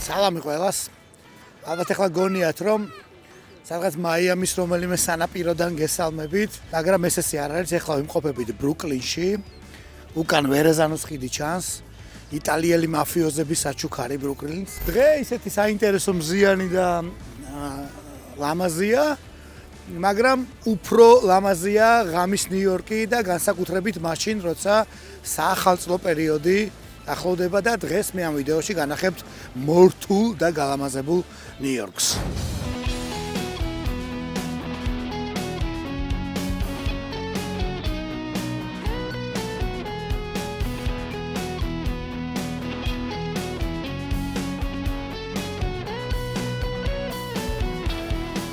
სალამი ყველას. ალბათ ახლა გონიათ რომ სადღაც მაიამის რომელიმე სანაპიროდან გესალმებით, მაგრამ ეს ესე არ არის, ახლა ვიმყოფებით ბრუკლინში. უკან ვერეზანოს ხიდი ჩანს. იტალიელი მაფიოზების საჩუქარი ბრუკლინს. დღე ისეთი საინტერესო მზიანი და ლამაზია, მაგრამ უფრო ლამაზია ღამის ნიუ-იორკი და განსაკუთრებით მაშინ, როცა საახალწლო პერიოდი ახლოვდება და დღეს მე ამ ვიდეოში განახებთ მორთულ და გალამაზებულ ნიუ-იორკს.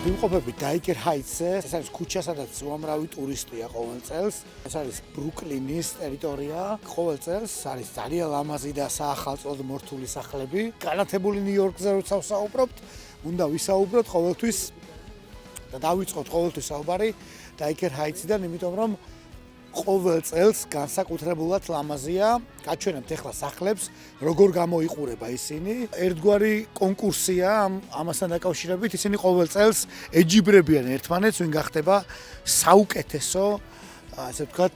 ვიმყოფებით დაიკერ ჰაიტსზე, ეს არის ქუჩა, სადაც უამრავი ტურისტია ყოველ წელს. ეს არის ბრუკლინის ტერიტორია. ყოველ წელს არის ძალიან ლამაზი და საახალწლო და მორთული სახლები. განათებული ნიუ-იორკზე როცა ვსაუბრობთ, უნდა ვისაუბროთ ყოველთვის და დავიწყოთ ყოველთვის საუბარი დაიკერ ჰაიტსიდან, იმიტომ რომ ყოველ წელს განსაკუთრებულად ლამაზია. გაჩვენებთ ახლა სახლებს, როგორ გამოიყურება ისინი. ერთგვარი კონკურსია ამასთან დაკავშირებით, ისინი ყოველ წელს ეჯიბრებიან ერთმანეთს, ვინ გახდება საუკეთესო, ასე ვთქვათ,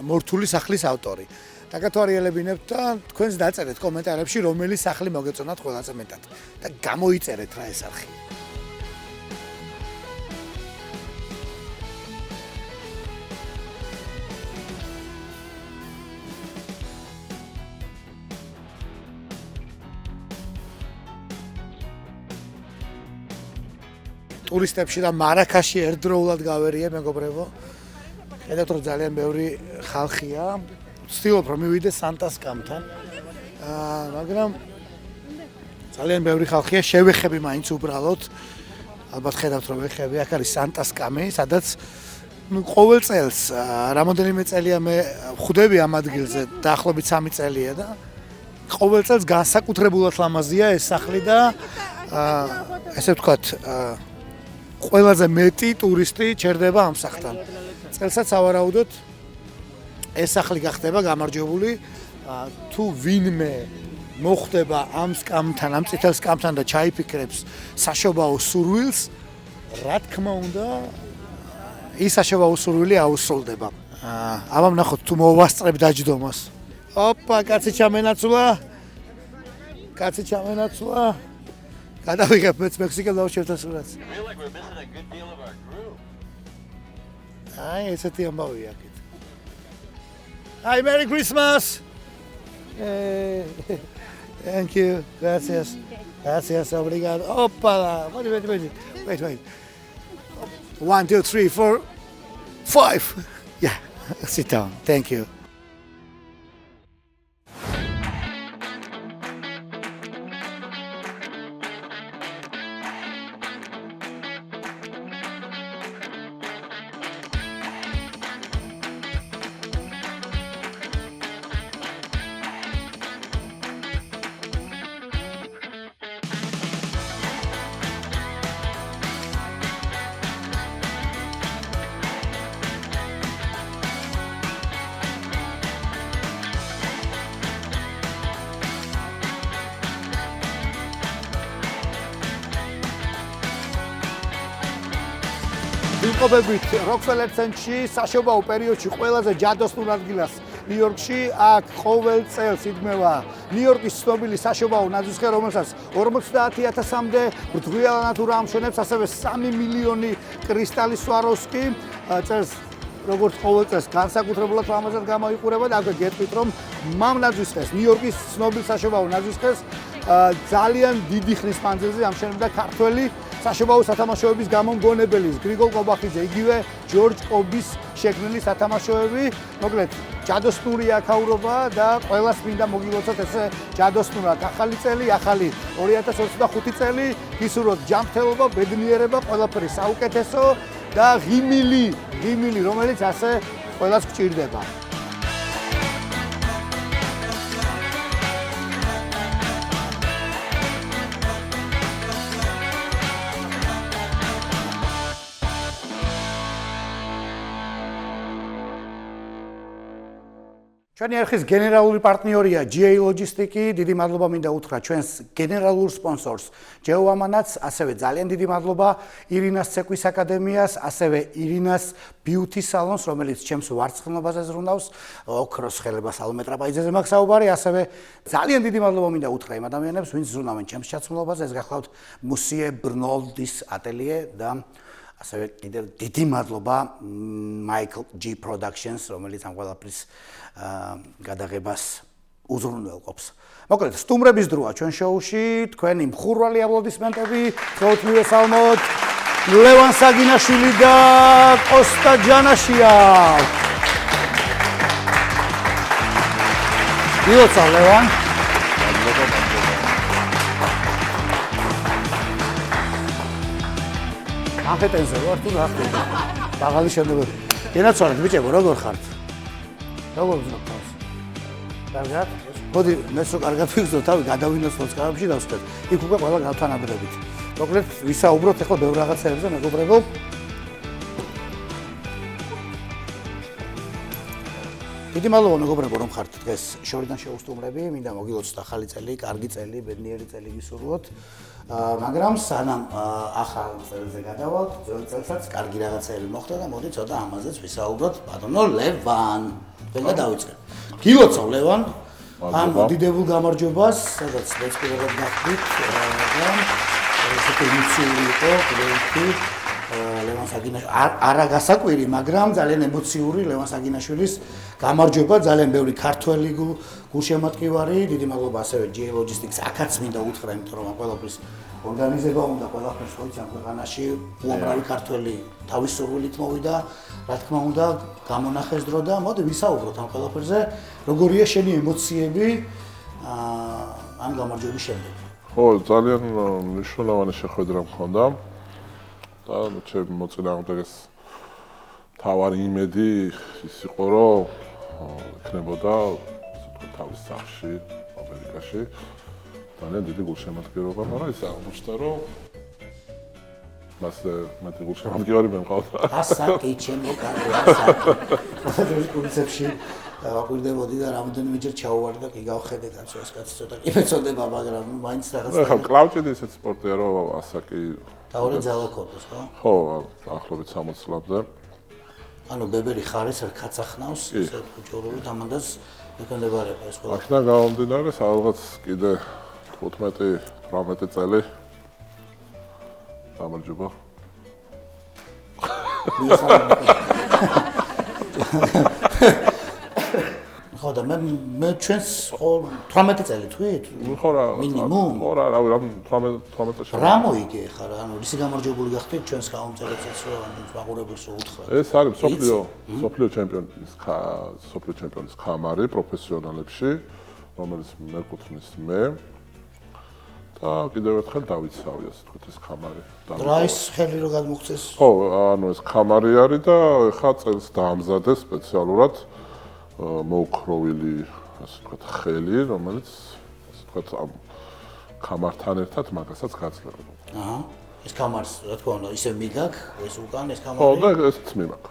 მორთული სახლის ავტორი. დაგათვალიერებინებთ და თქვენს დაწერეთ კომენტარებში, რომელი სახლი მოგეწონათ ყველაზე მეტად და გამოიწერეთ რა ეს არხი. ტურისტებში და მარაკაში ერთდროულად გავერიე, მეგობრებო. ხედავთ რომ ძალიან ბევრი ხალხია. ვცდილობ რომ მივიდე სანტასკამთან. მაგრამ ძალიან ბევრი ხალხია, შევეხები მაინც უბრალოდ. ალბათ ხედავთ რომ ვეხები, აქ არის სანტასკამი, სადაც ყოველ წელს რამოდენიმე წელია მე ხვდები ამ ადგილზე, დაახლოებით 3 წელია და ყოველ წელს განსაკუთრებულად ლამაზია ეს სახლი და ესე ვთქვათ ყველაზე მეტი ტურისტი ჩერდება ამ სახლთან. წელსაც ავარაუდოთ ეს სახლი გახდება გამარჯვებული, თუ ვინმე მოხვდება ამ სკამთან, ამ წითელ სკამთან და ჩაიფიქრებს საშობაო სურვილს, რა თქმა უნდა, ის საშობაო სურვილი აუსრულდება. აბა ვნახოთ თუ მოვასწრებ დაჯდომას. ოპა, კაცი ჩამენაცვლა. გადავიღებ მეც მექსიკელ დავშევთ სურათს. აი, ესეთი ამბავია აქეთ. Hi, Merry Christmas. Thank you. Gracias. Gracias, obrigado. Opa, wait. 1, 2, 3, 4, 5. Yeah, sit down. Thank you. ვიმყოფებით როკფელერ ცენტრში, საშობაო პერიოდში ყველაზე ჯადოსნურ ადგილას ნიუ-იორკში. აქ ყოველ წელს იდგმება ნიუ-იორკის ცნობილი საშობაო ნაძვისხე, რომელსაც 50,000-მდე ბრწყვილად ამშვენებს, ასევე 3 მილიონი კრისტალის სვაროვსკი. წელს როგორც ყოველ წელს განსაკუთრებულად ლამაზად გამოიყურება და აქვე გეტყვით რომ მამ ნაძვისხეს, ნიუ-იორკის ცნობილ საშობაო ნაძვისხეს ძალიან დიდი ხნის მანძილზე ამშვენებდა ქართველი საშობაო სათამაშოების გამომგონებელი გრიგოლ კობახიძე, იგივე ჯორჯ კობის შექმნილი სათამაშოები. მოკლედ, ჯადოსნური აქაურობა და ყველას მინდა მოგილოცოთ ესე ჯადოსნურად. ახალი წელი, ახალი 2025 წელი, გისურვოთ ჯანმრთელობა, ბედნიერება, ყველაფერი საუკეთესო და ღიმილი, რომელიც ასე ყველას გჭირდება. ჩვენი არხის გენერალური პარტნიორია GA Logistic-ი. დიდი მადლობა მინდა უთხრა ჩვენს გენერალურ სპონსორს ჯეოვამანაც, ასევე ძალიან დიდი მადლობა ირინას ცეკვის აკადემიას, ასევე ირინას Beauty Salons, რომელიც ჩემს ვარცხნილობაზე ზრუნავს, ოქროს ხელებას ალმეტრაპაიძეზე მაქვს საუბარი, ასევე ძალიან დიდი მადლობა მინდა უთხრა იმ ადამიანებს, ვინც ზრუნავენ ჩემს ჩაცმულობაზე, ეს გახლავთ მუსიე ბრნოლდის ატელიე და ასევე კიდევ დიდი მადლობა Michael G Productions, რომელიც ამ ყველაფრის გადაღებას უზრუნველყოფს. მოკლედ, სტუმრების დროა ჩვენ შოუში, თქვენი მხურვალი აპლოდისმენტები, თხოვთ მივესალმოთ ლევან საგინაშვილი და კოსტა ჯანაშია. მილოცა ლევან. ახეთენზე ვარ თუ რა ხდება? ბაღალი შემდგომ. გენაცვალეთ ბიჭებო, როგორ ხართ? როგორ გძნობთ? კარგად? მოდი, მეც რო კარგად ვიგზო, თავი გადავინოსოთ სკამში და ვსწრებ. იქ უკვე ყველა გავთანაბრებით. მოკლედ, ვისაუბროთ ახლა ბევრ რაღაცებზე, მეგობრებო. დიდი მადლობა მეგობრებო, რომ ხართ დღეს შორიდან შეუსტუმრები, მინდა მოგილოცოთ ახალი წელი, კარგი წელი, ბედნიერი წელი გისურვოთ. მაგრამ სანამ ახალ წელზე გადავალთ, ძველ წელსაც კარგი რაღაცები მოხდა და მოდი ცოტა ამაზეც ვისაუბროთ. ბატონო ლევან, და დავიწყებ. გილოცავ ლევან, ამ დიდებულ გამარჯვებას, სადაც მეცხრეულად გახდით და ესეთი ემოციური იყო, კიდევ ლევან საგინაშვილი არა გასაკვირი, მაგრამ ძალიან ემოციური ლევან საგინაშვილის გამარჯვება, ძალიან ბევრი ქართველი გულშემატკივარი, დიდი მადლობა ასევე GA Logistics აქაც მინდა უთხრა, იმიტომ რომ ყველაფრის ორგანიზება უნდა ყველაფერს ხოიცი ამ ქვეყანაში, უამრავი ქართველი თავის სურვილით მოვიდა, რა თქმა უნდა, გამონახეს დრო და მოდი ვისაუბროთ ამ ყველაფერზე, როგორია შენი ემოციები ამ გამარჯვების შემდეგ. ხო, ძალიან მნიშვნელოვანი შეხვედრა მქონდა. და ჩემი მოწინააღმდეგეს თავარი იმედი ის იყო, რომ იქნებოდა თავის სახლში, ამერიკაში. ძალიან დიდი გულშემატკივრობა, მაგრამ ის აღმოჩნდა, რომ მას მეტი გულშემატკივარი მე მყავდა. ასაკი ჩემო კარგი, ასაკი. ეს კონცეფცი აკვირდებოდი და რამდენიმეჯერ ჩაუვარი და კი გავხედე კაცო, ეს კაცი ცოტა კი მეწოდება, მაგრამ მაინც რაღაც. ხო, კლავჭედი ისეთ სპორტია, რომ ასაკი თავი ძალა ქონდეს, ხო? ხო, ახლობით 60 წლამდე. ანუ ბებერი ხარეს არ კაცახნავს, ესე უჩოვრული თამანდას ეკონდებარება ეს ყველა. აქედან გამომდინარე, სადღაც კიდე 15-18 წელი გამარჯობა. ხო და მე ჩვენს 18 წელი თქვით? ხო რა. მინიმუმ. ხო რა, რავი, 18 წელი. რა მოიგე ხარ? ანუ ისი გამარჯვებული გახდით ჩვენს გამომწერებსაც რომ ვაყურებელს უთხრა. ეს არის სოფლიო ჩემპიონის ქამარი პროფესიონალებში, რომელიც მეკუთვნის მე. და კიდევ ერთხელ დავიცავი, ასე ვთქვით, ეს ქამარი. რა ის ხელი რო გადმოხცეს? ხო, ანუ ეს ქამარი არის და ხა წელს დაამზადეს სპეციალურად მოუქროვილი, ასე ვთქვით, ხელი, რომელიც ასე ვთქვით, ამ ქამართან ერთად მაგასაც გაძლევდა. აჰა. ეს ქამარს, რა თქმა უნდა, ისე მიგაკ, ეს უკან ეს ქამარი. ხო, და ესეც მიმაქვს.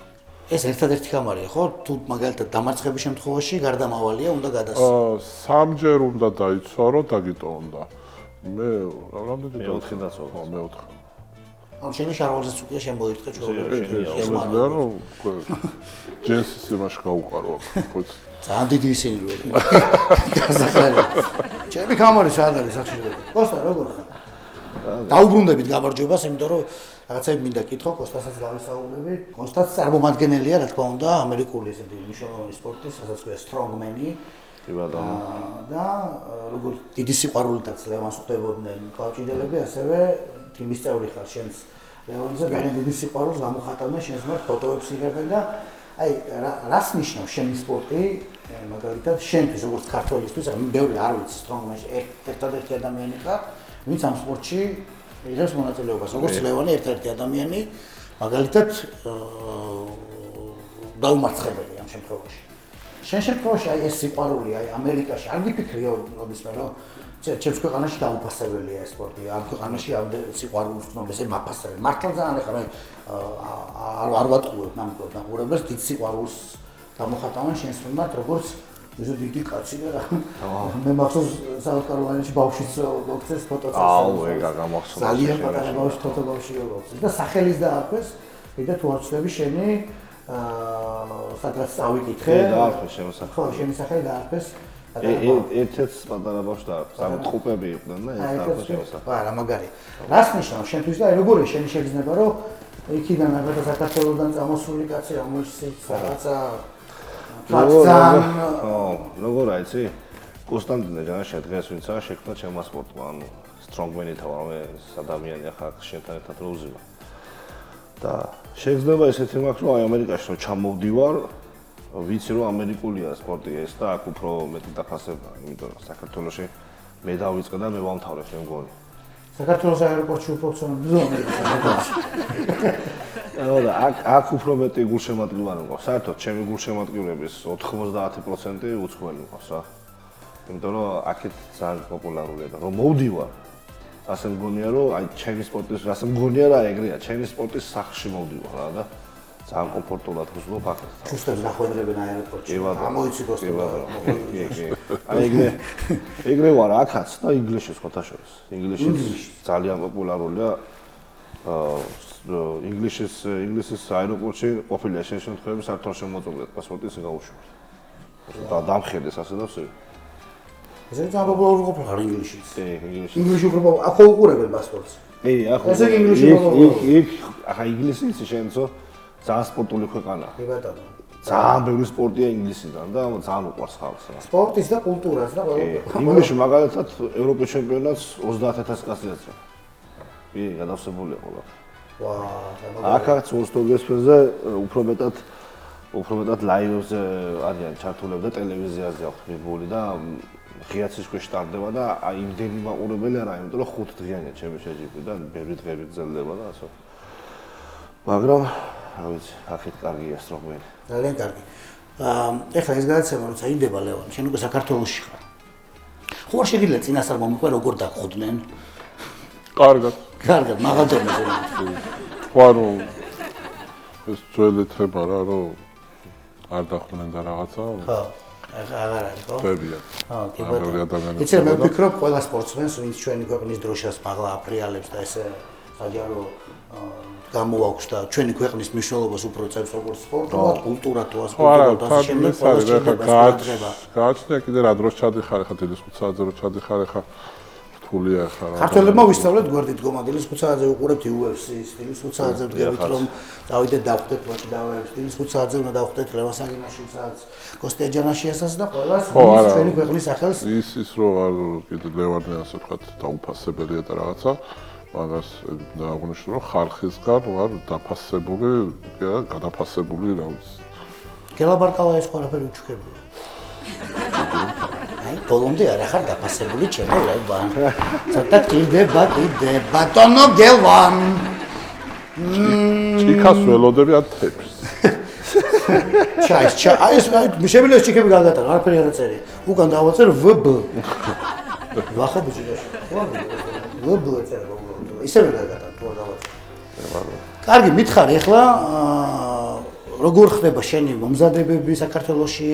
ეს ერთადერთი ქამარია, ხო? თუ მაგალითად დამარცხების შემთხვევაში გარდამავალია, უნდა გადასცეს. სამჯერ უნდა დაიცვალო, დაგიტოვონდა. მე რამდენი მეოთხე დაცვალა. ხო, მეოთხე. ანუ შენი შარვალზეც უკვე შემოირთე ჩვეულებრივ. ეს რომ ჯენსის იმაში გაუყარო, ხო? ძალიან დიდი ისინი რო. გასახარია. ჩემი ქამარი სად არის სახში? კოსტა როგორ ხარ? დაუბრუნდებით გამარჯვებას, იმიტომ რომ რაღაცები მინდა კითხო, კოსტასაც გავისაუბრები. კოსტაც წარმომადგენელია, რა თქმა უნდა, ამერიკული ესეთი მნიშვნელოვანი სპორტის, სადაც ქვია strongman-ი. და როგორ დიდი სიყვარულითაც ლევანს ხვდებოდნენ კლავჭიდელები, ასევე თიმის წევრი ხარ შენს ლევანზე, ძალიან დიდი სიყვარულს გამოხატავდნენ შენს მიმართ ფოტოებს იღებენ და აი რას ნიშნავს შენი სპორტი, მაგალითად შენთვის როგორც ქართველისთვის, ანუ ბევრი არ ვიცი strongman-ში ერთადერთი ადამიანი ხარ, ვინც ამ სპორტში იღებს მონაწილეობას, როგორც ლევანი ერთ-ერთი ადამიანი, მაგალითად დაუმარცხებელი ამ შემთხვევაში. შენ შემთხვევაში აი ეს სიყვარული აი ამერიკაში არ გიფიქრიო როდესმე რომ ჩემს ქვეყანაში დაუფასებელია ეს სპორტი ამ ქვეყანაში სიყვარულს თქო ესე მაფასებელი მართლა ძალიან ახლა მე არ ვატყუებ ნამდვილად ნახურებას დიდ სიყვარულს გამოხატავენ შენს მიმართ როგორც ესე დიდი კაცი და მე მახსოვს საავტომობილში ბავშვიც მოგწეს ფოტოც აუ ეგა გამახსოვს ძალიან პატარა ბავშვი ფოტობავში მოგწეს და სახელის დაარქვეს და თუ არ ვცდები შენი სადღაც წავიკითხე დაარქვეს შემოსახელი ხო შენი სახელი დაარქვეს ერთ-ერთ პატარა ბავშვს დაარქვეს ამ ტყუპები იყვნენ და ეს დაარქვეს შემოსახელი არა მაგარი რას ნიშნავს შენთვის და როგორ შენი შეგრძნება რომ იქიდან აღარ საქართველოსდან წამოსული კაცი ამოიცით რაღაცა როგორ აიცი? კონსტანტინე ჯანაშია დღეს ვინცაა შექმნა ჩემმა სპორტმა, ანუ სტრონგმენითა ვარ მე ადამიანი ახლა შენთან ერთად რო ვზივარ. და შეგრძნება ესეთი მაქვს რომ აი ამერიკაში რომ ჩამოვდივარ, ვიცი რომ ამერიკულია სპორტი ეს და აქ უფრო მეტი დაფასება, იმიტომ რომ საქართველოში მე დავიწყე და მე ვამთავრებ მე მგონი. საქართველოს აეროპორტში უფრო ცნობილია ამერიკაში. ანუ და აქ უფრო მეტი გულშემატკივარი მყავს. საერთოდ ჩემი გულშემატკივრების 90% უცხოელი მყავს რა. იმიტომ რომ აქეთ ძალიან პოპულარულია და რომ მოვდივარ, ასე მგონია რომ აი ჩემი სპორტის, ასე მგონია რა ეგრეა, ჩემი სპორტის სახლში მოვდივარ რა და ძალიან კომფორტულად ვზნობ აქეთ. თუს დახვედრებენ აეროპორტში. ამოიცი გოსტო. აი ეგრე ვარ აქაც და ინგლისში ხოთაშორის. ინგლისში ძალიან პოპულარულია ინგლისის აეროპორტში ყოფილია შენ შემთხვევები საერთოდ შემოწმებთ პასპორტის გაუშვათ. და დამხედეს ასე და ვსე. ეს ძალიან პოპულარული ყოფილა ინგლისში. ინგლისში. ინგლისში უფრო აქ უყურებენ პასპორტს. ახლა ესე ინგლისში იქ ახლა ინგლისი შენцо ძალიან სპორტული ქვეყანაა. კი ბატონო. ძალიან ბევრი სპორტია ინგლისიდან და ძალიან უყვარს ხალხს რა. სპორტის და კულტურას და ინგლისში მაგალითად ევროპის ჩემპიონატს 30000 კაცი ეწევა. კი, გადავსებულია ყველა. აქაც ვორსტოგესფერზე უფრო მეტად ლაივებზე არიან ჩართულები და ტელევიზიაზე აქვს მიბული და ღიაცის ქვეშ ტარდება და აი იმდენი მაყურებელი არა, იმიტომ რომ 5 დღიანია ჩემი შეჯიბრი და ბევრი დღეები გრძელდება და ასე. მაგრამ რა ვიცი, აქეთ კარგია სტრონგმენი. ძალიან კარგი. ეხლა ეს გადაცემა როცა ინდება ლევან, შენ უკვე საქართველოში ხარ. ხო არ შეგიძლია წინასწარ მომიყვე როგორ დაგხვდნენ? კარგად. კარგად, მაღალდონეზე. ვარო ეს ძველი თემა რა რომ არ დახვდნენ და რაღაცა. ხო. აღარ არის ხო? ხებია. კი ბატონო. იცი მე ვფიქრობ ყველა სპორტსმენს ვინც ჩვენი ქვეყნის დროშას მაღლა აფრიალებს და ესე საჯარო გამოაქვს და ჩვენი ქვეყნის მნიშვნელობას უფრო წევს როგორც სპორტულად, კულტურად თუ ასპორტულად და შემდეგ ყველა შეიძლება გააჩნია კიდე რა დროს ჩადიხარ ხა დილის 5 საათზე რო ჩადიხარ ხა რთულია ხა რა. ქართველებმა ვისწავლეთ გვერდით გომა დილის 5 საათზე უყურებთ UFC-ს, დილის 5 საათზე ვდგებით რომ დავიდეთ დავხვდეთ მათი დავაებს, დილის 5 საათზე უნდა დავხვდეთ ლევასაგინაშვილსაც, კოსტია ჯანაშიასაც და ყველას ჩვენი ქვეყნის სახელს ის რო არ კიდე ლევანი ასე ვთქვათ დაუფასებელია და რაღაცა მაგას დააღვნიშნო რომ ხალხისგან ვარ დაფასებული, გადაფასებული რა ვიცი. გელაბარკალა ეს ყველაფერი უჩქებია. აი, ბოლომდე არ ახარ დაფასებული ჩემო ლევან. ცოტა კიდე ბატონო გელვან. ჩიქას ველოდები ან თეფს. აი ეს შეგვიძლია ჩიქები გაგატარო, არაფერი არ აწერია. უკან დავაწერ VB. ვახო ბიჭი. VB ეწერა. ისევე გადაგატან თუ არ დავაწყო. კარგი, მითხარი ახლა როგორ ხდება შენი მომზადებები საქართველოში?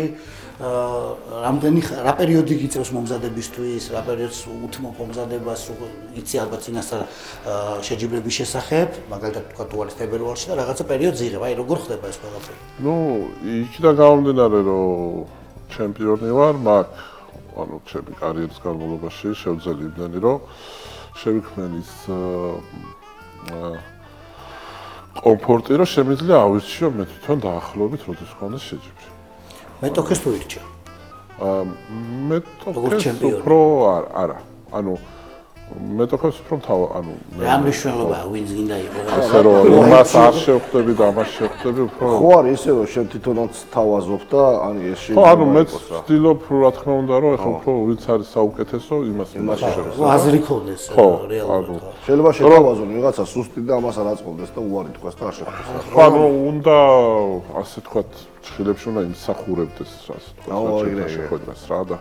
რა პერიოდი გიწევს მომზადებისთვის, რა პერიოდს უთმობ მომზადებას, იცი ალბათ წინასწარ შეჯიბრების შესახებ, მაგალითად თქვა თუ არის თებერვალში და რაღაცა პერიოდს იღებ, აი როგორ ხდება ეს ყველაფერი? ნუ, იქიდან გამომდინარე რომ ჩემპიონი ვარ, მაგ ანუ ჩემი კარიერის განმავლობაში შევძელი იმდენი რომ შევიქმნენ ის კომფორტი რომ შემიძლია ავირჩიო მე თვითონ დაახლოებით როდის მქონდა შეჯიბრი. მეტოქეს თუ ირჩია? მეტოქეს უფრო არა. ანუ მეტოქეს უფრო ანუ რა მნიშვნელობაა ვინც გინდა იყოს? ასე რომ მას არ შევხვდები და ამას შევხვდები უფრო ხო არის ისე რომ შენ თვითონაც თავაზობ და ანუ ეს შეიძლება ხო ანუ მე ვცდილობ რა თქმა უნდა რომ ეხლა უფრო ვინც არის საუკეთესო იმას შევხვდები. ხო აზრი ქონდეს რეალურად. შეიძლება შეთავაზონ ვიღაცა სუსტი და ამას არ აწყობდეს და უარი თქვას და არ შეხვდეს. ხო ანუ უნდა ასე თქვათ ჭხილებში უნდა იმსახურებდეს ასე თქვათ შეხვედრას რა და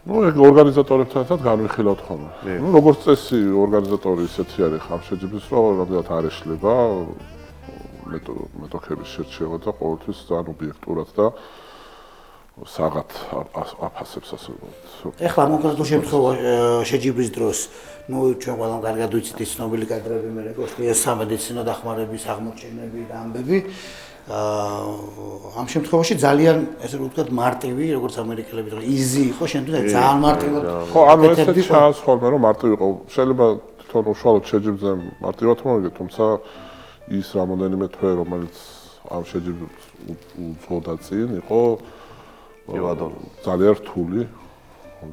ну ეგ ორგანიზატორებთან ერთად განვიხილავთ ხოლმე. ну როგორც წესი ორგანიზატორი ისეთი არის ხამ შეჯიბრის რომ რამდენად არ ეშლება მეტოქების შერჩევა და ყოველთვის ძალიან ობიექტურად და საღათ აფასებს ასე ვთქვათ. ეხლა კონკრეტულ შემთხვევაში შეჯიბრის დროს, ნუ ჩვენ ყველამ კარგად ვიცით ის ცნობილი კადრები მე რეკოსტია სამედიცინო დახმარების აღმოჩენები და ამბები. ამ შემთხვევაში ძალიან ესე ვთქვათ მარტივი, როგორც ამერიკელები თქო, easy იყო შენთვის ძალიან მარტივად. ხო, ანუ ესეთი ჩანს ხოლმე რომ მარტივი იყო. შეიძლება თვითონ უშუალოდ შეჯიბრზე მარტივად მოვიგე, თუმცა ის რამოდენიმე თვე, რომელიც ამ შეჯიბრს უძღოდა წინ, იყო ძალიან რთული,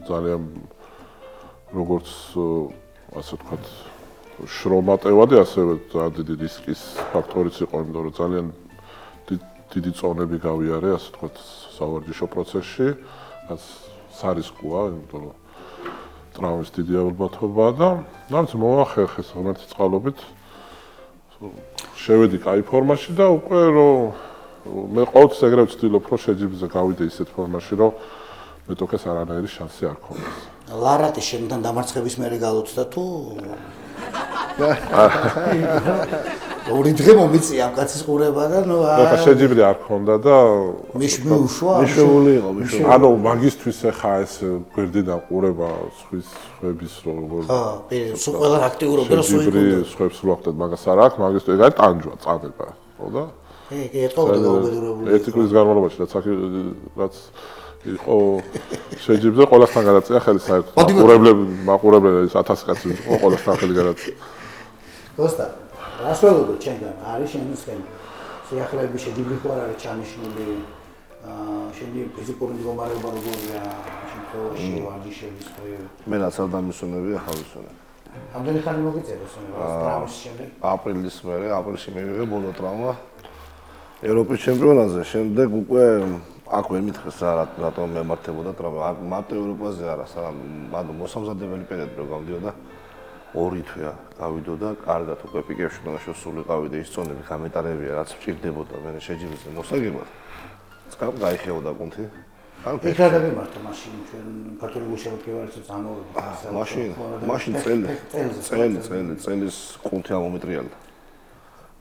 ძალიან როგორც ასე ვთქვათ, შრომატევადი, ასევე ძალიან დიდი რისკის ფაქტორიც იყო, იმიტომ რომ ძალიან დიდი წონები გავიარე, ასე ვთქვათ, სავარჯიშო პროცესში, რაც სარისკოა, იმიტომ რომ ტრავმის დიდი ალბათობაა და ნამდვილად მოვახერხე ღმერთის წყალობით. შევედი კაი ფორმაში და უკვე რომ მე ყოველთვის ეგრევე ვცდილობ, რომ შეჯიბრზე გავიდე ისეთ ფორმაში, რომ მეტოქეს არანაირი შანსი არ ქონდეს. ლარატი შენთან დამარცხების მერე galოცდა თუ ორი დღე მომიწია ამ კაცის ყურება და ნუ ეხა შეჯიბრი არ ქონდა და მიშუშვა მიშვეული იყო. ანუ მაგისტვის ეხა ეს გვერდიდან ყურება სხვების როგორ სულ ყველა აქტიურობდა რომ სულ შეჯიბრი სხვებს ვახდეთ მაგას არ აქვს მაგისტვი ეგ არის ტანჯვა წამება ხო და კი ეთქოდა გაუბედურებული ერთი კვირის განმავლობაში რაც იყო შეჯიბრზე ყველასთან გადაწია ხელი საერთოდ მაყურებლები 1000 კაცი იყო ყველასთან ხელი გადაწია კოსტა რას ველოდო ჩემგან არის შემოსხენ სიახლეების შეჯიბრი ხო არ არის ჩანიშნული შენი ფიზიკური მდგომარეობა როგორია შემთხვევაში ვარჯიშების მხრივ მე რაც არ დამისვენები ახლა ვისვენებ. ამდენი ხანი მოგიწევს ტრამვის შემდეგ აპრილის მერე აპრილში მივიღე ბოლო ტრამვა ევროპის ჩემპიონატზე შემდეგ უკვე აქ ვერ მითხრეს რატომ მემართებოდა ტრამვა მარტო ევროპაზე არა სანამ მოსამზადებელი პერიოდი რო გავდიოდა 2 თვე გავიდოდა კარგად უკვე პიკებში უნდა სულიყავი და ის წონები გამეტარებია რაც მჭირდებოდა მე შეჯიბრზე მოსაგებად წკამ გაიხეოდა კუნთი იქ რა დამემართა მაშინ ჩვენ ქართული გულშემატკივარი ვარიც ამოვიდა მაშინ წელის კუნთი ამომეტრიალდა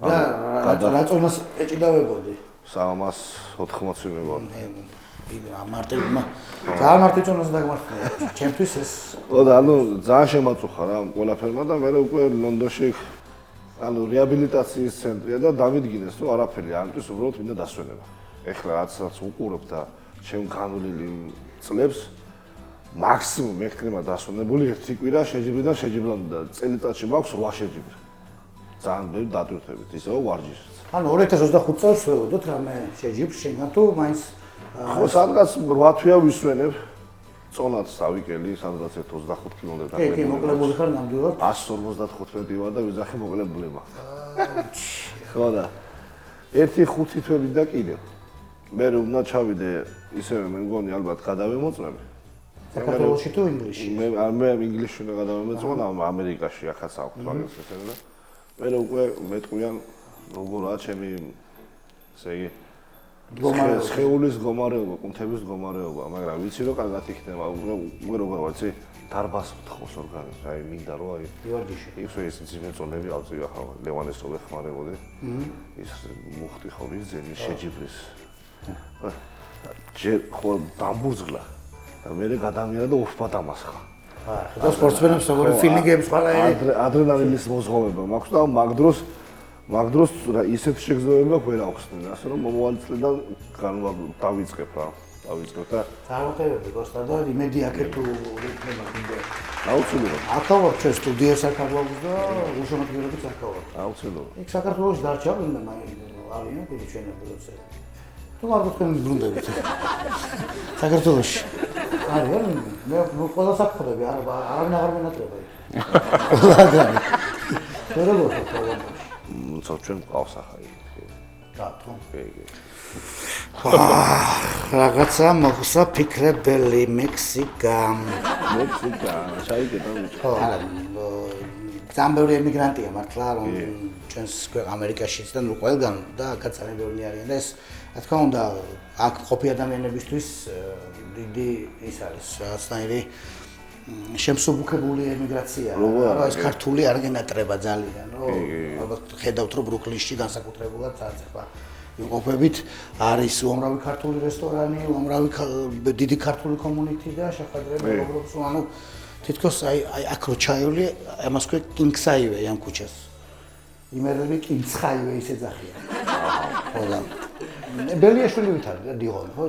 და რა წონას ეჭიდავებოდი 380 მეგონი მარტივმა ძალიან მარტივ წონას დაგმართია ჩემთვის ეს და ანუ ძალიან შემაწუხა რა ყველაფერმა და მე უკვე ლონდონში ანუ რეაბილიტაციის ცენტრია და დამიდგინეს რომ არაფერი ამტვრის უბრალოდ მინდა დასვენება ეხლა რაც უყურებ და ჩემ განვლილი წლებს მაქსიმუმ ეხლა დასვენებული ერთი კვირა შეჯიბრიდან შეჯიბრამდე და წელიწადში მაქვს 8 შეჯიბრი ძალიან ბევრი დატვირთებით ისევ ვარჯიშიც ანუ 2025 წელს ველოდოთ რამე შეჯიბრს შენგან თუ მაინც ხო სადღაც 8 თვეა ვისვენებ წონაც ავიკელი სადღაც 25 კილომეტრად კი მოკლებული ხარ ნამდვილად 155 ვარ და ვიზახი მოკლებული მაქვს ხო და 1-5 თვეები და კიდე მე უნდა ჩავიდე ისევე მე მგონი ალბათ გადავემოწმები საქართველოში თუ ინგლისში მე ინგლისში უნდა გადავემოწმო ამერიკაში ახაც აქვს მაგას ესეა და მე უკვე მეტყვიან როგორაა ჩემი ესე იგი სხეულის მდგომარეობა, კუნთების მდგომარეობა, მაგრამ ვიცი რომ კარგად იქნება, უკვე როგორ ვიცი, დარბას ვთხოვს ორგანიზმს, აი მინდა რომ აი ვარჯიში. ისე ის ძიმე წონები ავწია ხა ლევანეს რო ვეხმარებოდი. ის მუხტი ხო ის ძენი შეჯიბრის. ჯერ ხო დამბურძგლა და მე გადამიანა და უფბად ამასხა. და სპორტსმენებს როგორი ფილინგები სხვა ადრენალინის მოზღოვება მაქვს და მაგ დროს ისეთ შეგრძნებები ვერ ახსნენ, ასე რომ მომავალი წლიდან დავიწყებ და წარმატებები გოსტა და იმედი აქეთ თუ იქნება კიდე აუცილებლად აქავა ჩვენ სტუდიას აქავა და უშემოქმედებიც აქავა აუცილებლად იქ საქართველოში დარჩა უნდა არიან კიდე ჩვენები როცა თუ არ გქონდ ბრუნდებით საქართველოში არიან მე ყველა საკუთრები არავინ აღარ მენატრება იქ ყველა გქონდა ჩვენ ყავს ახლა იქ რატომ კი რაღაცა მოხსა ფიქრებელი მექსიკა ჩაიგება ხო არა ძალიან ბევრი ემიგრანტია მართლა რომ ჩვენს ამერიკაშიც და ნუ ყველგან და აქაც ძალიან ბევრი არიან და ეს რა თქმა უნდა აქ ყოფი ადამიანებისთვის დიდი ის არის რაღაცნაირი შემსუბუქებული ემიგრაცია რა ეს ქართული არ გენატრება ძალიან რომ ალბათ ხედავთ რომ ბრუკლინში განსაკუთრებულად წარწერა ვიმყოფებით, არის უამრავი ქართული რესტორანი, უამრავი დიდი ქართული კომუნიტი და შეხვედრები მეგობრებს, ანუ თითქოს აი აქ რო ჩაივლი, ამას ქვია Kings Highway ამ ქუჩას. იმერელი Kings Highway ისე ძახია. ხო და ბელიაშვილი ვითარი და დიღონ, ხო,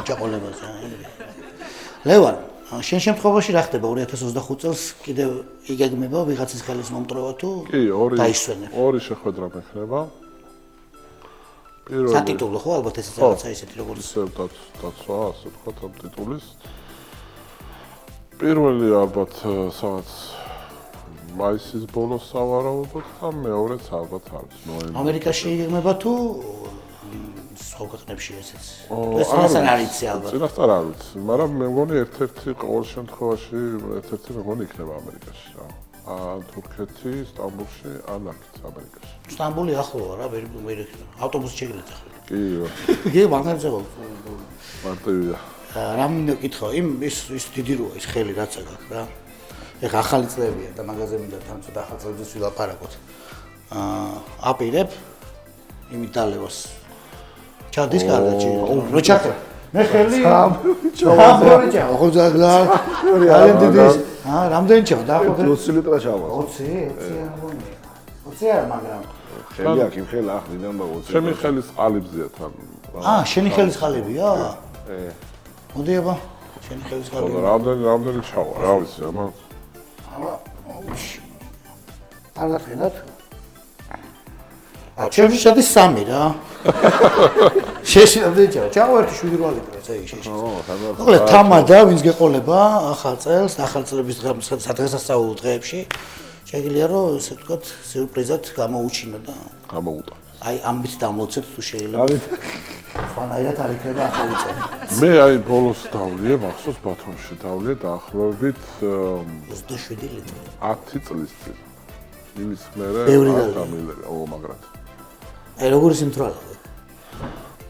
ჩაყოლებაზე. ლევან, შენ შემთხვევაში რა ხდება 2025 წელს კიდევ იგეგმება ვიღაცის ხელის მომტრევა თუ დაისვენებ? ორი შეხვედრა მექნება. სატიტულო ხო ალბათ ესეც რაღაცა ისეთი როგორც დაცვა, ასე ვთქვათ, ამ ტიტულის. პირველი ალბათ სადაც მაისის ბოლოს სავარაუდოდ და მეორეც ალბათ არის ნოემბერი. ამერიკაში იგეგმება თუ სხვა ქვეყნებში ესეც? ეს წინასწარ არ იცი ალბათ. წინასწარ არ ვიცი, მაგრამ მე მგონი ერთ-ერთი ყოველ შემთხვევაში ერთ-ერთი მე მგონი იქნება ამერიკაში რა. თურქეთი, სტამბოლში, ან აქეთ ამერიკაში. სტამბოლი ახლოა რა, ვერ ავტობუსი შეგიძლიათ ახლა. კი, კი, მაგარზეო. მარტივია. რა მინდა კითხო, ის დიდი როა ის ხელი რაც აქვს რა. ეხა ახალი წლებია და მაგაზე მინდა თან ცოტა ახალ წლებზე ვილაპარაკოთ. აპირებ იმით დალევას. ჩადის კარგად რო ჩახე. მე ხელი ჩავაბორიჭა. ხო ძალიან დიდი. რამდენი ჩავა დაახლოებით 20 ლიტრა ჩავა. 20 არა, მაგრამ ხელი აქ იმ ხელი ახდიდან და 20. ჩემი ხელის ყალიბზეა თან. შენი ხელის ხალებია? მოდი აბა, შენი ხელის ხალები. რამდენი ჩავა, რა ვიცი, აბა. არა ხედავთ. ჩემში შედის 3 რა. შეში რამდენი ჩავა? ჩავა 1.7 ლიტრას აი შეში. მოკლედ თამადა, ვინც გეყოლება ახალ წელს, ახალ წლების სადღესასწაულო დღეებში, შეგიძლია რომ ესე ვთქვათ, სიურპრიზად გამოუჩინო და გამოუტანო. აი ამით დამლოცეთ თუ შეიძლება. სხვანაირად არ იქნება ახალი წელი. მე აი ბოლოს დავლიე, მახსოვს ბათუმში დავლიე დაახლოებით 27 ლიტრი. 10 წლის წინ. იმის მერე დამილე, მაგრად. აი როგორი სიმთვრალე.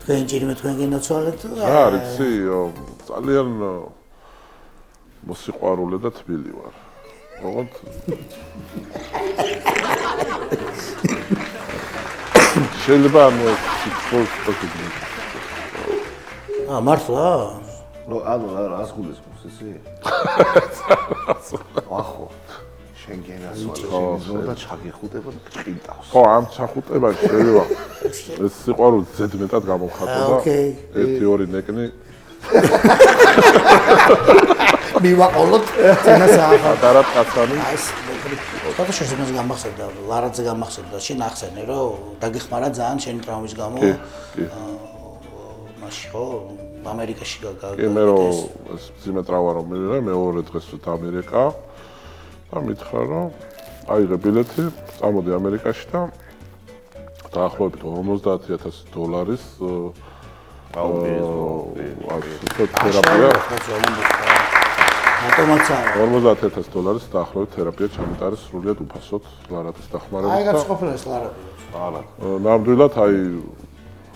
თქვენ ჭირიმე თქვენ გენაცვალეთ და რა არიცი, ძალიან მოსიყვარულე და თბილი ვარ. ოღონდ შეიძლება ანუ სიტყვები. მართლა? ანუ რას გულისხმობს ისი? ახო. შენ გენაცვალე და ჩაგიხუტება და ყინტავს. ხო, ამ ჩახუტებაში შეიძლება ეს სიყვარული ზედმეტად გამოვხატო და 1-2 ნეკნი მივაყოლოთ წინას ახალ დარაპკაცანი. ფოტოშოპს იმას გამახსენდა, ლარაძე გამახსენდა, შენ ახსენე რომ დაგეხმარა ძალიან შენი ტრავმის გამო. მაშინ ხო ამერიკაში კი მე რომ ეს ძიმე ტრავმა რომ მივიღე, მეორე დღეს ამერიკა და მითხრა რომ აიღე ბილეთი, წამოდი ამერიკაში და დაახლოებით $50,000 თერაპია. $50,000 დაახლოებით თერაპია ჩამიტარეს სრულიად უფასოდ ლარატის დახმარებით. აი გაცხოფლა ეს ლარატი. არა. ნამდვილად აი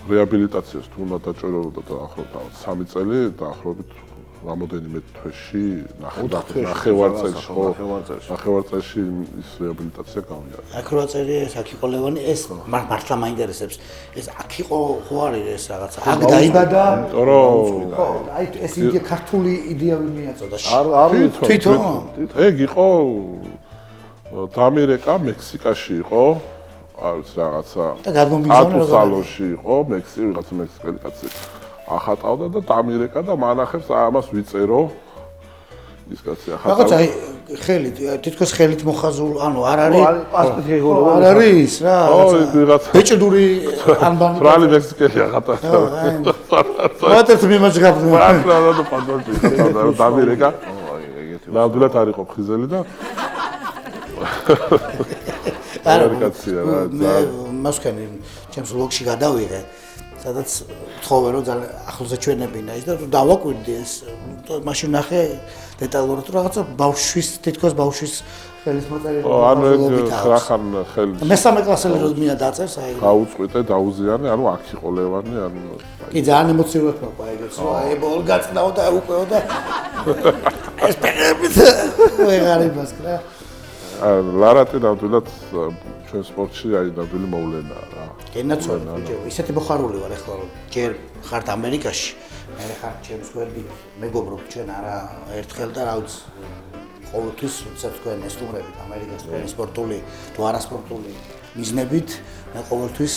რეაბილიტაციას თუ უნდა დაჭეროდა დაახლოებით 3 წელი, დაახლოებით რამოდენიმე თვეში, ნახევარწელში ხო? ნახევარწელში ის რეაბილიტაცია გავიარა. აქ რა წერია ეს აქ იყო ლევანი, ეს მართლა მაინტერესებს. ეს აქ იყო ხო არის ეს რაღაცა. აქ დაიბადა. იმიტომ აი ეს იდეა ქართული იდეა მიაწოდა. არ თვითონ. ეგ იყო დამირეკა მექსიკაში იყო. არ ვიცი რაღაცა. და გადმომიგზავნა სალოში იყო, ვიღაცა მექსიკელი კაცი. ახატავდა და დამირეკა და მანახებს ამას ვიწერო. ის კაცი ახატავდა. რაღაცა აი ხელით, თითქოს ხელით მოხაზულ, ანუ არ არის პასპორტი ეგორო. არ არის რა. ვიღაცა ბეჭდური ანბანი. ბრალი მექსიკელი ახატავდა. მათაც მიმაძღაბდა. მართლა და პასპორტი ახატავდა დამირეკა. ნამდვილად არ იყო ხიზელი და ამერიკაცია რა. მასქანი ჩემს ლოგში გადავიღე. სადაც თხოვე რომ ძალიან ახლოზე ჩვენებინა ის და დავაკვირდი ეს მაშინ ნახე დეტალურად რაღაცა ბავშვის თითქოს ბავშვის ხელის მოწერილი ანუ ხახან ხელი მესამე კლასელი რომ მინდა დაწერს აი გაუწყვიტე დაუზიანე ანუ აქ იყო ლევანი ანუ კი ძალიან ემოციურად მოყვა ეგეც რომ აი ბოლ გაწნაო და უკეო და ეს პერებით ვეღარ იმას რა ლარატი ნამდვილად ჩვენ სპორტში აი ნამდვილი მოვლენაა რა. გენაცვალე ბიჭო, ისეთი მოხარული ვარ ახლა რომ ჯერ ხართ ამერიკაში, მე ხარ ჩემს გვერდი მეგობრობ ჩვენ არა ერთხელ და რა ვიცი ყოველთვის როდესაც თქვენ ესტუმრებით ამერიკას თქვენი სპორტული თუ არასპორტული მიზნებით მე ყოველთვის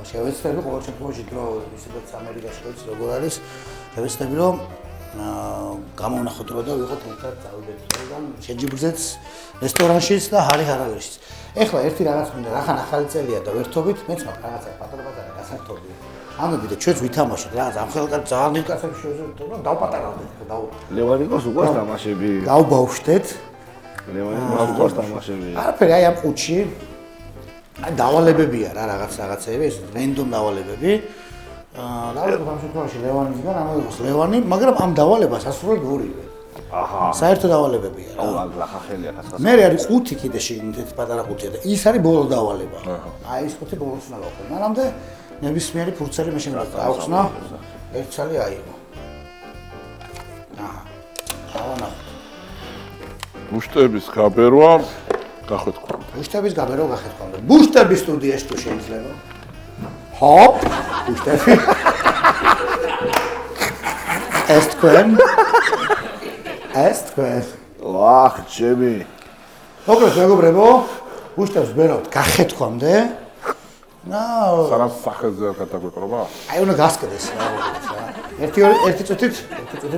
შევეცდები ყოველ შემთხვევაში დრო ისედაც ამერიკაში ვიცი როგორ არის შევეცდები რომ გამოვნახოთ რო და ვიყოთ ერთად წავიდეთ თორემ შეჯიბრზეც რესტორანშიც და ჰარიღარავიშიც ეხლა ერთი რაღაც მინდა რახან ახალი წელია და ვერთობით მეც მაქვს რაღაცა პატარა-პატარა გასართობი ამები და ჩვენც ვითამაშოთ რაღაც ამ ხელკაც ძალიან ნიკასები შევეძებთ რომ დავპატარავდეთ და ლევანიკოს უყვარს თამაშები დავბავშვდეთ ლევანიკოს უყვარს თამაშები არაფერი აი ამ ყუთში აი დავალებებია რა რაღაცეები ეს რენდომ დავალებები დავიწყოთ ამ შემთხვევაში ლევანისგან ამოიღოს ლევანი მაგრამ ამ დავალებას ასრულებ ორივე აჰა საერთო დავალებებია რა აუ ლახა ხელია კაცს მე არის ყუთი კიდე შეგინდეთ პატარა ყუთია და ის არის ბოლო დავალება აი ეს ყუთი ბოლოს უნდა გავხო მანამდე ნებისმიერი ფურცელი მე შემიძლია გავხსნა ერთ ცალი აიღო აჰა ავანახოთ ბუშტების გაბერვა გახეთქვა ბუშტების გაბერვა გახეთქვა ბუშტების სტუდიაში თუ შეიძლება ჰოპ ბუშტები ეს თქვენ ვახ ჩემი მოკლედ მეგობრებო ბუშტებს ვბერავთ გახეთქვამდე სანამ სახელზე არ გადაგვეპრობა აი უნდა გასკდეს რა ერთი წუთით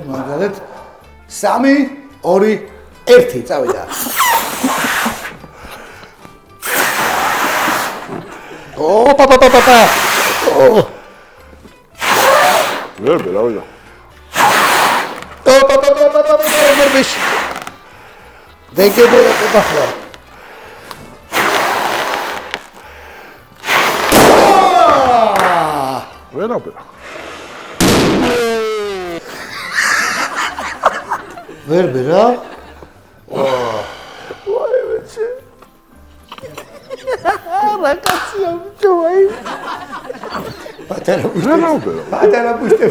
მომგადეთ 3 2 1 წავიდა ვერ ბერავია მერბეშ დაგებია ბახლა ვერაბერა ვერბერა ვაი მეჩე რაკაცია ჯოი პატარა ბუშტე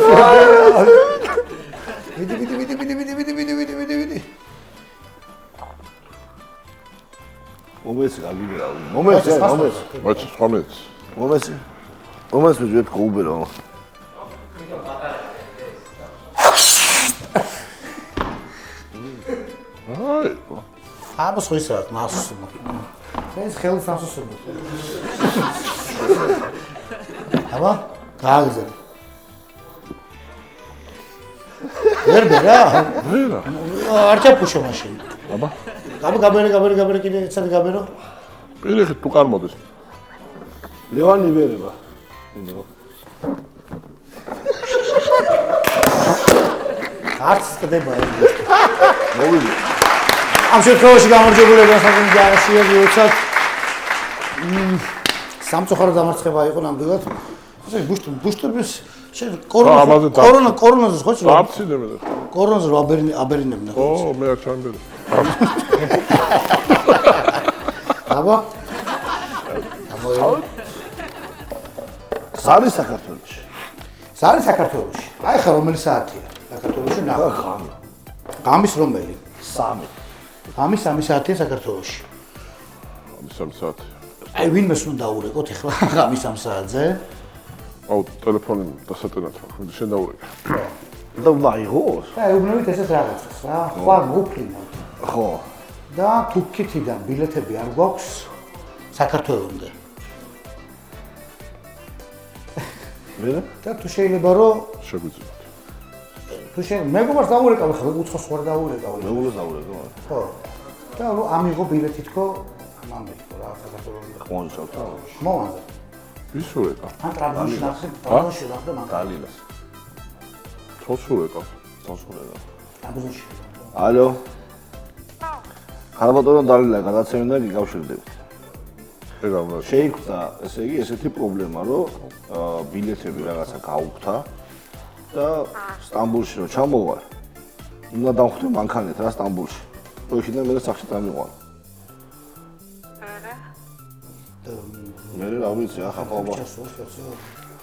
ვიდი მომეც გაგიბერა მომეც ვიძებ გუბერო აი აბოს ხოისა მასუსო ეს ხელს მასუსო აბა გააგზავნა ვერბერა არ ჩაფუშო მაშინ აბა გაბერე კიდე ეცად გაბერო პირიქით თუ კარმოდეს ლევანი ვერება არც წდება ეს მოვიდა ამ შემთხვევაში გამარჯვებულება საკუთარ როცად სამწუხარო დამარცხება იყო ნამდვილად ესე ბუშტების კორონაზე ხო შეიძლება აფცინებდა კორონაზე აბერინებდა ო მე არ ჩამბერე აბა სარი საქართველოში აი ხა რომელი საათია საქართველოში ნახო გამის რომელი 3 გამის 3 საათია საქართველოში გამის 3 საათი აი ვინმეს უნდა დაურეკოთ ახლა გამის 3 საათზე აუ ტელეფონი დასატენად ვარ შენ დაურეკე და ვაიღოს აი უბრალოდ ესეც რაღაცას რა ხوار მოფრინავთ ხო და თურქეთიდან ბილეთები არ გვაქვს საქართველოსამდე მე და თუ შეიძლება რომ შეგვიძლიათ თუ შეიძლება მეგობარს დაურეკავ ხა უცხოს ხوار დაურეკავ მეულოს დაურეკო ხო და ამიღო ბილეთი თქო მამეთქო რა საქართველოსამდე ხონშავთ მომანზე ისურეკა ან ტრაბზონში ნახე მან გალილას თოსურეკა ტრაბზონში ალო ხალბატონო დალილა გადაცემიდან გიკავშირდებით ეგა უნდა შეიქმნა ესე იგი ესეთი პრობლემა რომ ბილეთები რაღაცა გაუხდა და სტამბოლში რომ ჩამოვარ უნდა დავხვდე მანქანით რა სტამბოლში რომ იქიდან მე სახში დამიყვან მე რა ვიცი ახლა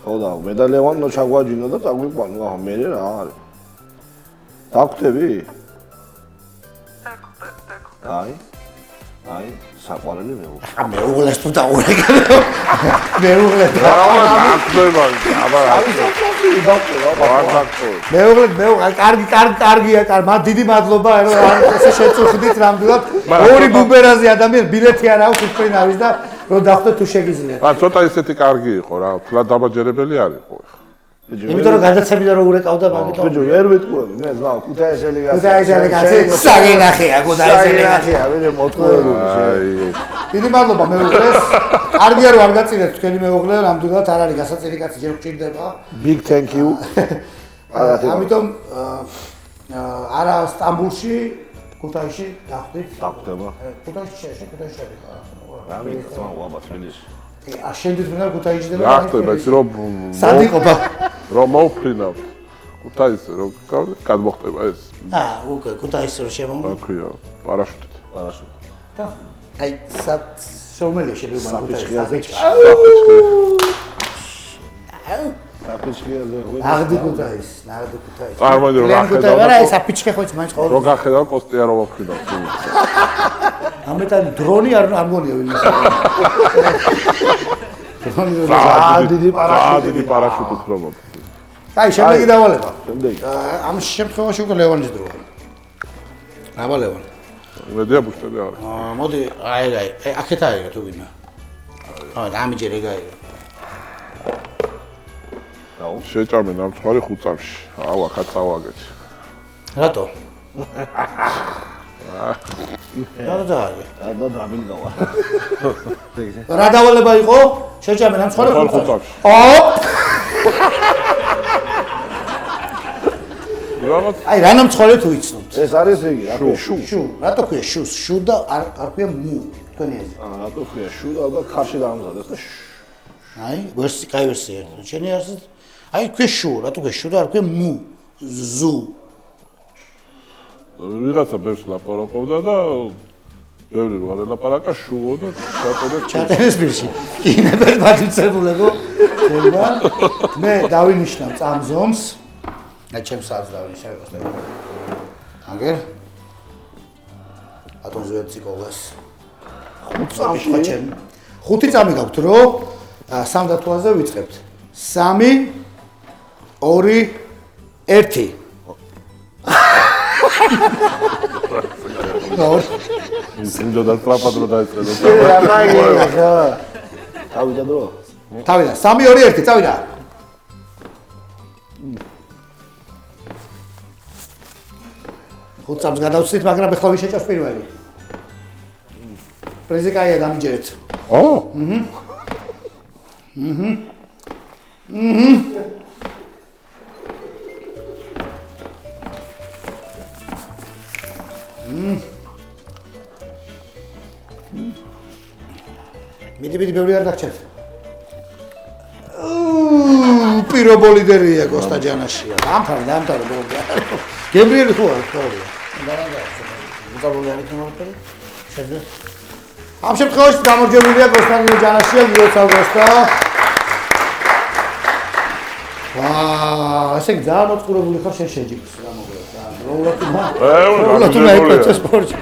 ხო და მე და ლევანო ჩაგვაჯინა და წაგვიყვანო ახლა მე რა არის დაგვხვდები აი აი, საყვარელი მეუღლე. მეუღლეს თუ დაურეკე. მეუღლეს. ახდება, აბა. კარგია, მათ დიდი მადლობა, რომ ესე შეწუხდით ნამდვილად. ორი ბუბერაზი ადამიანი ბილეთი არ აქვს უფრინავის და რომ დახვდეთ თუ შეგიძლიათ. ცოტა ისეთი კარგი იყო რა, თლა დამაჯერებელი არ იყო. იმიტომ რომ გადაცემიდან რომ ურეკავდა მაგითო. ბიჭო, ვერ ვიტყუები, მე ზავ, ქუთაისელი კაცი. ქუთაისელი კაცი, საგენახია, ქუთაისელი კაცი. მე მოტყუებული. დიდი მადლობა მეუღლეს. კარგია რომ არ გაწირეთ თქვენი მეუღლე, ნამდვილად არ არის გასაწირი კაცი, ჯერ გვჭირდება. Big thank you. ამიტომ არა სტამბულში, ქუთაისში დახვდით. დახვდება. ქუთაისში შეშეკუთაისში. რამე თქმა უნდა, თბილისში. შენდით მინდა ქუთაისში და რა ხდება ის რომ სადიყოფა რომ მოვფრინავ ქუთაისზე რომ გადმოხტება ეს უკვე ქუთაისში რომ შემოვიდა რა ქვია პარაშუტით და აი სომელი შეიძლება საფიჩქიაზე ნაღდი ქუთაის წარმოიდგინე რომ ახედავ რა ეს აფიჩქე ხო ის მაინც ყოველ რომ გახედავ კოსტია რომ მოვფრინავ ამეთან დრონი არ მგონია ვინ დიდი პარაშუტით რომ აი შემდეგი დავალება შემდეგი ამ შემთხვევაში უკვე ლევანის დროა აბა ლევანი მედია ბუშტები არის მოდი აი აქეთ არის თუ ვინა აი ამიჯერ ეგაა შეჭამენ ამ თქვარი ხუწამში აუ ახაც წავაგეთ რატო და დამინდავა რა დავალება იყო შეჭამენ ამ სხვა ხუწამში აი რანამ ცხოვრე თუ იცნობთ ეს არის იგი შუ რატო ქვია შუ და არ ქვია მუ თქვენი ეზი რატო ქვია შუ და ალბათ ხარში დაამზადეს და აი ვერსი კაი ვერსია შენი არსად აი ქვია შუ რატო ქვია შუ და არ ქვია მუ ზუ ვიღაცა ბევრს ლაპარაკობდა და ბევრი რო არ ელაპარაკა შუო და ჩატერეს პირში კინებად მათიცებულებო შეიძლება მე დავინიშნავ წამზომს აი ჩემს არც დავინიშნავ აგერ ატონზე ციკოლას ხუთი წამი გაქვთ რო სამ დათვალზე ვიწყებთ 3 2 1 სინდოდა ტრაპადრო დაიწყება. თავიდან დრო. თავიდან 3 2 1 წავიდა. ხუთს გადავცით, მაგრამ ეხლა ვის შეჭავს პირველი. პრეზი კაია დამიჯერეთ. მიდი ბევრი არ დაგჭერთ. პირობო ლიდერია კოსტა ჯანაშია. დამთავრე ბევრი. გებრიელი ხო არის ხოლმე. ამ შემთხვევაში გამარჯვებულია კოსტანტინე ჯანაშია, გიოცავ კოსტა. ესე ძალიან მოწყურებული ხარ შენ შეჯიბრს რა მოგეცა. როულათუნა ეპოცა სპორტი.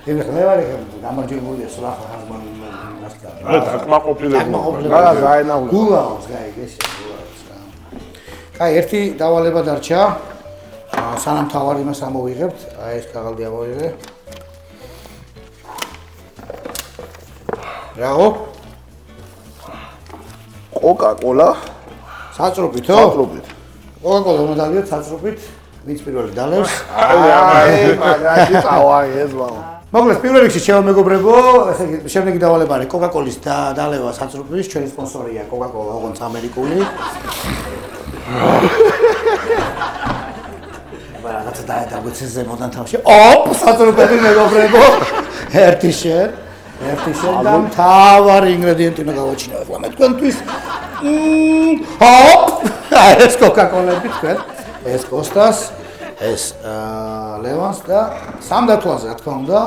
ეხლა მე ვარ გამარჯვებულია სლახა ხაზმანი. გულაოს გაიგეს კაი ერთი დავალება დარჩა სანამ თავარი მას ამოვიღებთ აი ეს კაღალდი ამოვიღე რაო კოკა-კოლა საწრუფითო კოკა-კოლა უნდა დავიოთ საწრუფით ვინც პირველი დალევს აი მაგაში წავარი ეს ბავშვი მოგლეს პირველ რიგში ჩემო მეგობრებო, ესე იგი შემდეგი დავალება არის კოკა-კოლის დალევა საწრუფის, ჩვენი სპონსორია კოკა-კოლა, ოღონდ ამერიკული. რაღაცა დაგვეცეს ზემოდან თავში. საწრუფები მეგობრებო. ერთი შენ და მთავარი ინგრედიენტი უნდა გავაჩინო ახლა მე თქვენთვის. ეს კოკა-კოლები თქვენ. ეს კოსტას ეს ლევანს და სამ დათვალზე რა თქმა უნდა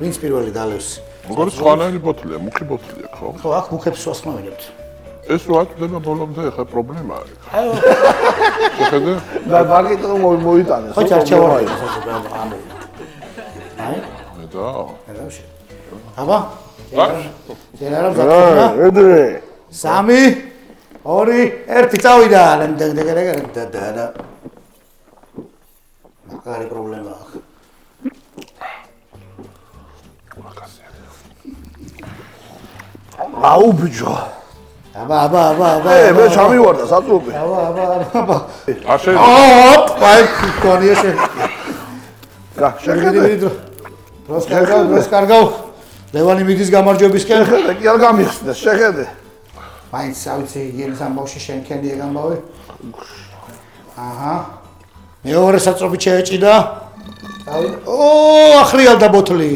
ვინც პირველი დალევს როგორ სხვანაირი ბოთლია მუქი ბოთლია ხო ხო აქ მუქებს ვასხმევინებთ ეს რა თქმა ბოლომდე ხა პრობლემა არის შეხედე და მაგით მოიტანეს ხო ჩარჩევარი აი და შე აბა? ძენ არა რა, მზადდება? ედრე. 3 2 1 წავიდა. და. მაგარი პრობლემა აქვს. აუ ბიჭო. აბა. მე ჩამივარდა საწურბი. აბა. აშე აი, კონია შენ. რა, შეხედე. დროს კარგავ. ლევანი მიდის გამარჯვებისკენ. შეხედე, კი არ გამიხსნეს, შეხედე. მაინც ავიცი იგენის ამბავში შენ ქენდი ეგ ამბავი. აჰა. მეორე საწრობი შეეჭიდა. ახრიალდა ბოთლი.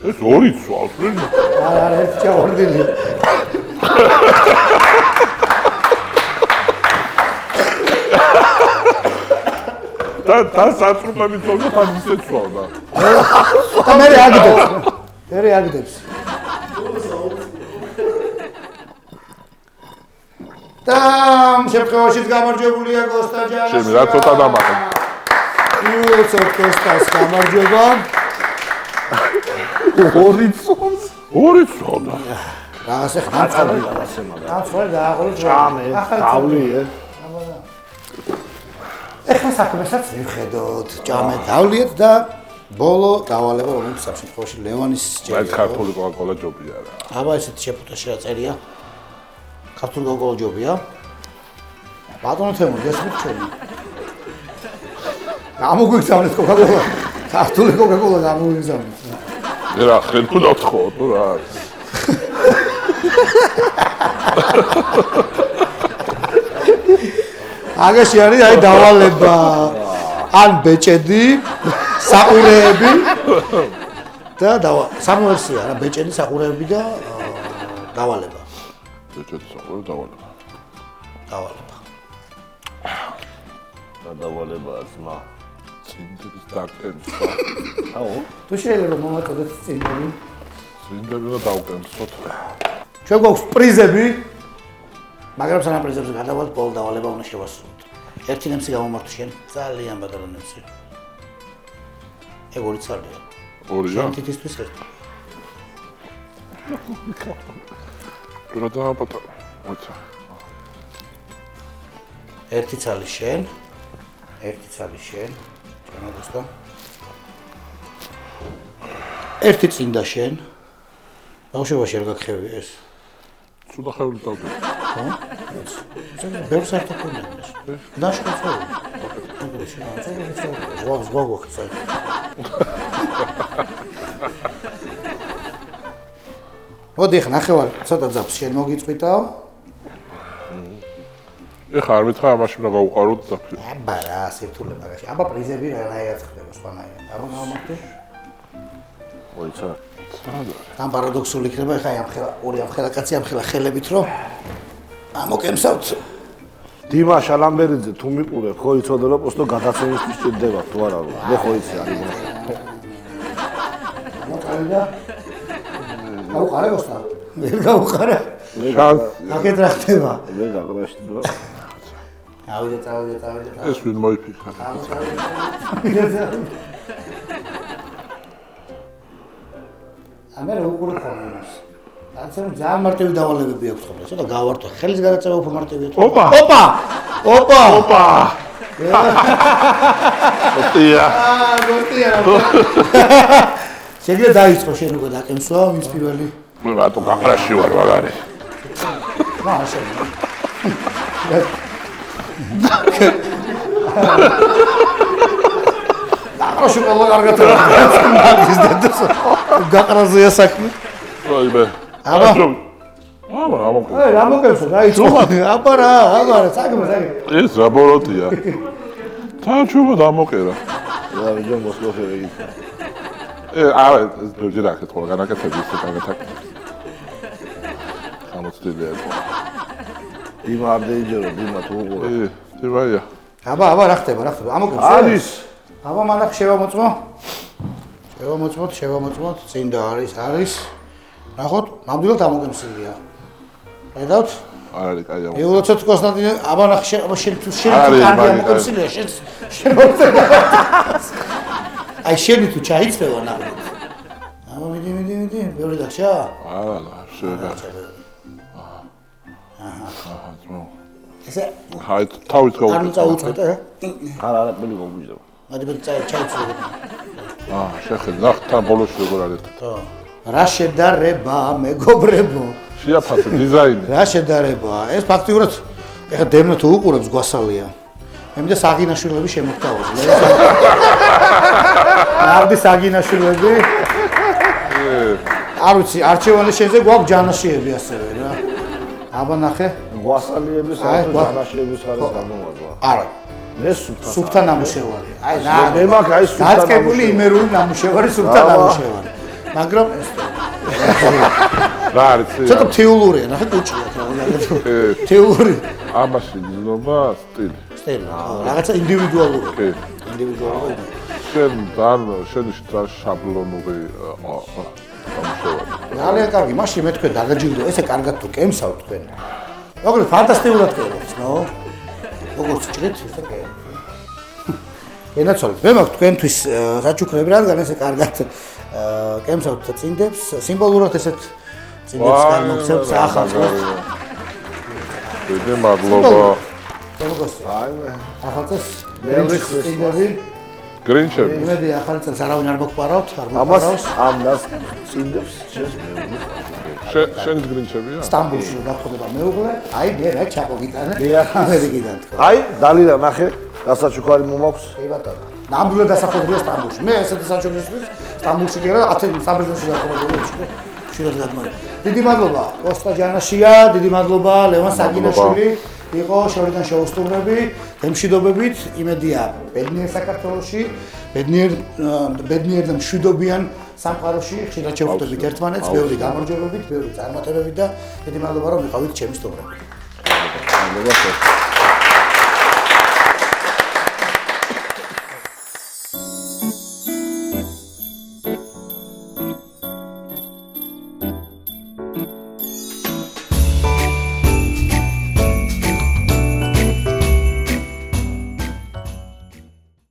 ეს ორი ცვალს ვინ? არა, ერთი ჩავარდილი. და საწრუბები თქო თან ისე ცვალდა. და მე აგდებს. და შემთხვევაშიც გამარჯვებულია კოსტა ჯანაშია. ჩემი რა ცოტა დამატე. იუცოთ კოსტას გამარჯვება. ორი ცვალდა. რაღაცა ხანწავი რაღაცა მაგრამ. ახლა დააღოლეთ ჭამე, დავლიე. ეხლა საქმესაც ვიხედოთ. ჭამე დავლიეთ და ბოლო დავალება რომელიც ამ შემთხვევაში ლევანის ჯერია. ეს ქართული კოკაკოლა ჯობია რა. აბა ესეთი შეფუთაში აწერია. ქართული კოკაკოლა ჯობია. ბატონო თემო გესმით ჩვენი. გამოგვიგზავნეთ კოკაკოლა. ქართული კოკაკოლა გამოგვიგზავნეთ. რა ხელფულა თქო თუ რა. აგაში არის აი დავალება. ან ბეჭედი, საყურეები და სამვერსია რა ბეჭედი, საყურეები და დავალება. ბეჭედი, საყურე დავალება. და დავალება ძმა. წინდების დაკენცვა. აუ, თუ შეიძლება მომაწოდეთ წინდები. წინდები და დავკენცოთ. ჩვენ გვაქვს პრიზები. მაგრამ სანამ პრიზებზე გადავალთ, ბოლო დავალება უნდა შევასრულოთ. ერთი ნემსი გამომართო შენ, ძალიან ბატონო ნემსი. ეგ ორი ცალია. ორია? თითისთვის ერთი. რა დააპატა? მოიცა. ერთი ცალი შენ. ჩამოგოსტა. ერთი წინდა შენ. ბავშვობაში არ გაგხევი ეს. ცუდა ხეული დავდე. ბევრ საერთოდ ქონდა ეს. დაშკოცო. ზღვაგ ხსა. მოდი ხ ნახევარ ცოტა ძაფს შენ მოგიწვიტაო. ეხა არ მითხრა ამაში უნდა გავუყაროთ ძაფი. აბა რა სირთულება გაში. აბა პრიზები რაღაცა ხდება სხვანაირად. აბა გამომართე. მოიცა. ამ პარადოქსული იქნება ეხა ამ ხელა ორი ამ ხელა კაცი ამ ხელა ხელებით რომ ამოკემსავთ. დიმა შალამბერიძე თუ მიყურებ ხო იცოდე რომ პოსტო გადაცემისთვის ჭირდება თუ არა რომ მე ხო იცი არის მოს. მოყარდა. გაუყარე გოსტა. ვერ გაუყარა. აკეთ რა ხდება? მე გაგრაშდი რა. ავიდე. ეს ვინ მოიფიქრა? ამერ უყურე ხომს. არცერთ ძალიან მარტივი დავალებები აქვს ხოლმე. ცოტა გავარტო. ხელის გადაწევა უფრო მარტივია. ოპა. ოტია. გოტია. შეგიძლია დაიწყო შენ უკვე დაკემსვა ის პირველი. მე რატო გაყრაში ვარ მაგარი? მაშინ. და შოკოლადა კარგად რა. მაგის დედას. გაყრაზეა საქმე. აიბე. აბა. ამოკე. რა მოგეცო, დაიწყო. აბა რა, საქმე. ეს რა ბოროტია. თანჩუბა დამოკერა. რა ვიჯო მოსლოფერი იქ. არა, ეს ბევრი რაკეთ ხოლმე განაკეთები ისე განაკეთე. გამოცდილია. დიმა არ დაიჯერო, დიმა თუ უყურე. დიმაია. აბა, რა ხდება? ამოკე. არის. აბა მანახ შევამოწმოთ, წინ და არის. ნახოთ, ნამდვილად ამოკემსილია. ხედავთ? არის, კაი ამოკე. ეულოცოთ კონსტანტინე, აბა ნახ შენ კარგი ამოკემსილია, შენ. აი შენი თუ ჩაიწევა ნახოთ. ბევრი დარჩა? არა, შეიძლება. ესე აი, თავით არ გავუწევ. წაუწყვეტ, არა, პილი მოგვიძება. მოდი ჩაიცვლებ. შეხედა, თან ბოლოში როგორ არის. რა შედარება, მეგობრებო? შეაფასე დიზაინი. რა შედარება? ეს ფაქტიურად ეხა დემნო თუ უყურებს გვასალია. მე მინდა საგინაშვილები შემოგთავაზო. ნარდი საგინაშვილები. არ ვიცი, არჩევანის შენზე გვაქვს ჯანაშიები ასევე რა. აბა ნახე. გვასალიების ან ჯანაშიების არის გამომარჯვა. არა. მე სუფთა ნამუშევარი. აი მე მაგ აი სუფთა დაწყებული იმერული ნამუშევარი სუფთა ნამუშევარი. მაგრამ რა არის? ცოტა თეოლურია, ნახე კუჭია რა. თეოლური. ამაში გზნობა სტილი. სტილი. რაღაცა ინდივიდუალური. კი. ინდივიდუალური. შენ შაბლონური ძალიან კარგი, მაშინ მე თქვენ დაგაჯილდო, ესე კარგად თუ კემსავთ თქვენ. მოკლედ ფანტასტიკურად კემს, ნო? როგორც ჭრით, ესე კემს. ენაცოლეთ, მე მაქვს თქვენთვის საჩუქრები, რადგან ესე კარგად კემსავთ წინდებს, სიმბოლურად ესეთ წინდებს გამოგცემთ ახალწელს. დიდი მადლობა. აი მე ახალწელს მეორე წინდები გრინჩები. იმედი ახალწელს არავინ არ მოგყარავთ, არ ამას მოგყარავს. ამას წინდებს შენ გრინჩებია? სტამბოლში გახდება მეუღლე, აი მე რა ჩაყო გიტანა. ამერიკიდან თქო. აი დალიდა ნახე გასაჩუქარი მომაქვს კი ბატონო. ნამდვილად დასახელებულია სტამბოლში. მე ესეთი საჩუქრისთვის სტამბოლში კი არა, ათენის საბერძნეთში გახმოვანებული. შვილად გადმოდი. დიდი მადლობა კოსტა ჯანაშია, დიდი მადლობა ლევან საგინაშვილი. იყო შორიდან შეუსტუმრები, ემშვიდობებით, იმედია ბედნიერ საქართველოში, ბედნიერ და მშვიდობიან სამყაროში, ხშირად შევხვდებით ერთმანეთს, ბევრი გამარჯვებებით, ბევრი წარმატებებით და დიდი მადლობა რომ იყავით ჩემი სტუმრები. მადლობა